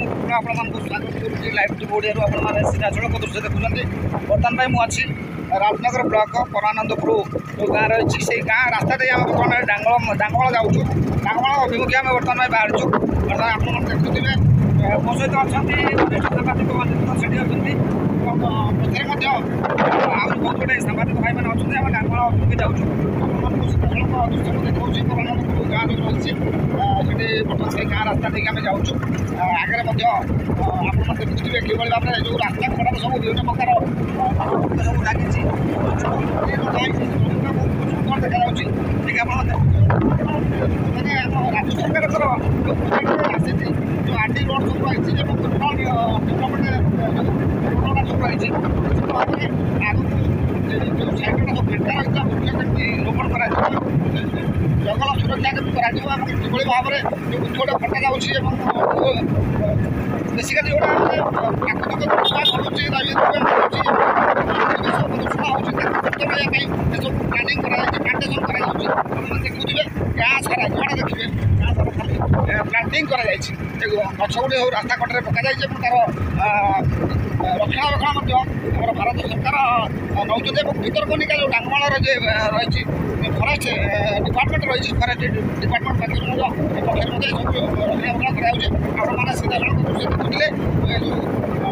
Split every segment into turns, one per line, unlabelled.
आपको स्वागत करुँच live T Odia आपने सीधासख दृश्य देखुं बर्तमान मुझे राजनगर ब्लॉक परानंदपुर जो गाँव रही से गाँ रास्ता दे आम बर्तमान डांगवाल जाऊँ डांगवाल अभिमुखी आम बर्तमान बाहर बर्तमान आप देखुए मो सहित अच्छा सांबादिक से पचर बहुत गुटे सांबादिक भाई मैंने अच्छा आम डांगवाल अभिमुखी जाऊँ दृश्य देखा परानंदपुर गाँव जो रही से बर्तमान से गाँ रास्ता देखिए आम जाऊँ आगे आप देखुए कि भाव में जो रास्ता कड़े सब विभिन्न प्रकार सब लगी देखा देखिए मैंने राज्य सरकार आसी जो आरटी रोड सब रही है डेभलपमेंट सब रही जो साइड सब बेटा रही रोपण कर जंगल सुरक्षा किभली भाव में जो उद्योग कटा जाऊँगी बेसिकली जोड़ा प्राकृतिक प्लानिंग प्लांटेसन देखुए गाँ सारा जुआड़े देखिए गाँ सारा खाली प्लांटिंग गछ गुड़े हो रास्ता कटे पक तार रक्षणाबेक्षण आम भारत सरकार नौ भितरकनिका जो डांगमाल रही फरेस्ट डिपार्टमेंट रही फरेस्ट डिपार्टमेंट पक्ष सब रक्षणाबेक्षण कराने सीधा दृश्य देखुले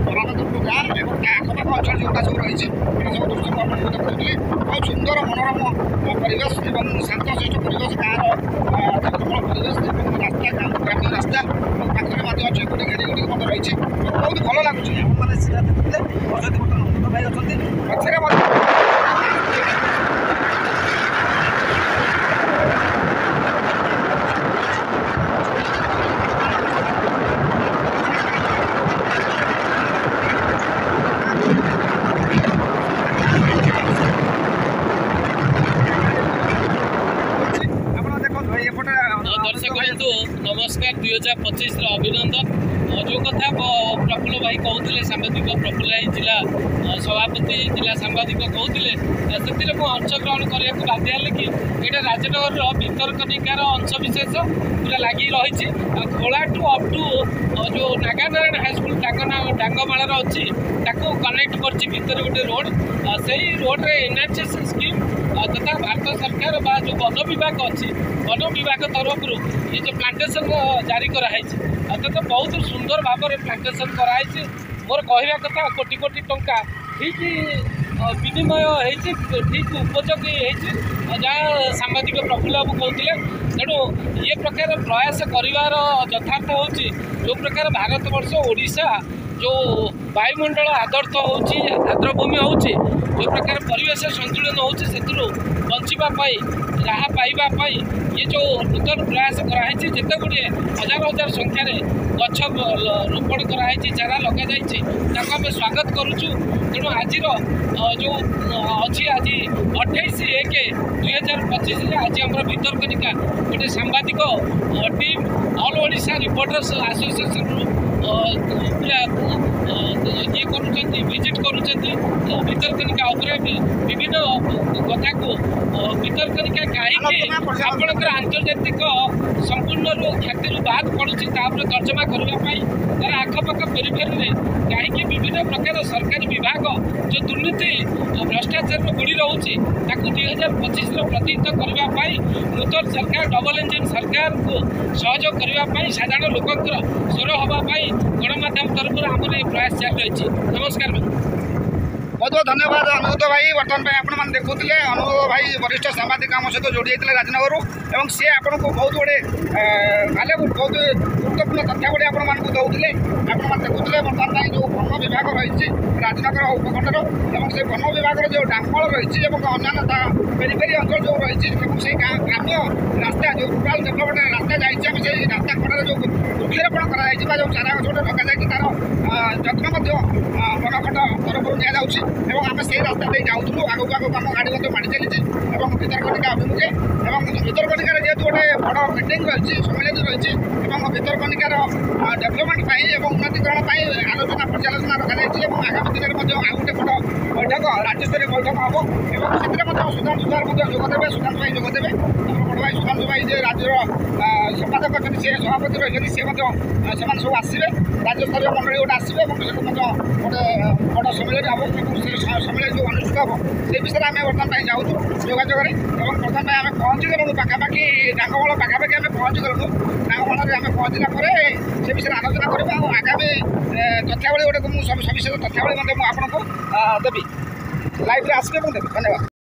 परानंदपुर गाँ और आखपाख अंचल जोटा सब रही सब दृश्य को आपको देखुली बहुत सुंदर मनोरम परिवेश और शांतशिष्ट परिवेश गाँव परिवेश रास्ता ग्रामीण रास्ता पाखे अच्छे गोटे गाड़ी गुड़ी रही बहुत भल लगुच मैंने सीधा देखते बर्तमान भाई अच्छा पछे
नमस्कार 2025 अभिनंदन जो कथा प्रफुल्ल भाई कहते सांबादिक प्रफुल्ल भाई जिला सभापति जिला सांबादिक कहते से अंशग्रहण करने को बाध्य है कि ये राजनगर भितरकनिकार अंशविशेष पूरा लगी रही खोला टू अप टू जो नागानारायण हाईस्कल डांगमाल अच्छी कनेक्ट कर भीतर गोटे रोड से रोड्रे एनएचएस स्कीम तथा भारत सरकार बा जो वन विभाग अच्छी वन विभाग तरफ ये जो प्लांटेसन जारी कराई तो बहुत सुंदर भाव में प्लांटेसन कराई मोर कहवा कथा कोटी कोटी टंका ठीक विनिमय हो ठीक उपयोगी जहाँ सांबादिक प्रफुल्ल बाबू कहते तेणु ये प्रकार प्रयास कर यथार्थ हो जो प्रकार भारत वर्ष ओडिशा जो वायुमंडल आदर्श आर्द्रभूमि हो जो प्रकार परिवेश संतुलन हो बचापी राह पाइबा ये जो नूतन प्रयास कराई जिते गुड़े हजार हजार संख्यार गछ रोपण कराई चारा लग जाए स्वागत करुचु तेणु आज जो अच्छी आज 28/1/2025 आज आम भितरकनिका गोटे सांबादिक team all Odisha reporters association पूरा ये विजिट कर भितरकनिका विभिन्न कथा को भितरकनिका कहीं आपंकर आंतर्जातिक संपूर्ण ख्याति बाद पड़ुची तर्जमा करने तार आखपाख पेरीफेरी में कहीं विभिन्न प्रकार सरकारी विभाग जो दुर्नीति भ्रष्टाचार बुड़ी रोचे 2025 प्रतिहित करने नूतन सरकार डबल इंजिन सरकार को सहयोग करने साधारण लोकंर स्वर हाँपाई गणमाध्यम तरफ आम प्रयास जारी रही। नमस्कार
बहुत बहुत धन्यवाद अनुरोध भाई बर्तमान आपने देखुले अनुरोध भाई वरिष्ठ सांबादिक आम सहित जोड़ी होते राजनगर और सी आपको बहुत गुड़े भैल्यूबल बहुत गुरुत्वपूर्ण तथ्य गुड़ी आपको दौले आपने देखुले बर्तमान जो वन विभाग रही राजनगर उपखंडर और से वन विभाग जो डांगमाल रही अन्य पेरीफेरी अंचल जो रही ग्राम्य रास्ता जो रूराल डेभलपमेंट रास्ता जाइए रास्ता कड़े जो वृक्षारोपण कर जो चारा गछ गोटे लगे तार जत्न वनखंड तरफ दि आम से रास्ता जाऊँ आगक आगक आम गाड़ी माड़ चली भितरकनिका अभिमुखे और भितरकनिकार जेहतु गोटे बड़ मीटिंग रही सम्मेलन रही भितरकनिकार डेभलपमेंट और उन्नतिकरण आलोचना पर्यालोचना रखा आगामी दिन में आउ गोटे बड़ बैठक राज्यस्तरीय बैठक हम और सुधांशु सार जोगदेवे सुधांशु भाई जोगदेवे ଭାଇ ସୁଧାଂଶୁ ଭାଇ ଯେ ରାଜ୍ୟର ସମ୍ପାଦକ ଅଛନ୍ତି, ସେ ସଭାପତି ରହିଛନ୍ତି, ସେ ମଧ୍ୟ ସେମାନେ ସବୁ ଆସିବେ। ରାଜ୍ୟସ୍ତରୀୟ ମଣ୍ଡଳୀ ଗୋଟେ ଆସିବେ ଏବଂ ସେଠୁ ମଧ୍ୟ ଗୋଟେ ବଡ଼ ସମ୍ମିଳନୀ ହେବ ଏବଂ ସେ ସମ୍ମିଳନୀ ଯେଉଁ ଅନୁଷ୍ଠିତ ହେବ ସେ ବିଷୟରେ ଆମେ ବର୍ତ୍ତମାନ ପାଇଁ ଯାଉଛୁ ଯୋଗାଯୋଗରେ। ଏବଂ ବର୍ତ୍ତମାନ ପାଇଁ ଆମେ ପହଞ୍ଚିଗଲୁଣୁ ପାଖାପାଖି ଡାଙ୍ଗବଳ ପାଖାପାଖି ଆମେ ପହଞ୍ଚିଗଲୁଣୁ। ଡାଙ୍ଗବଳରେ ଆମେ ପହଞ୍ଚିଲା ପରେ ସେ ବିଷୟରେ ଆଲୋଚନା କରିବା ଆଉ ଆଗାମୀ ତଥ୍ୟାବଳୀ ଗୋଟେ ମୁଁ ସବିଶେଷ ତଥ୍ୟାବଳୀ ମଧ୍ୟ ମୁଁ ଆପଣଙ୍କୁ ଦେବି। ଲାଇଭ୍ରେ ଆସିବେ ଏବଂ ଦେବି। ଧନ୍ୟବାଦ।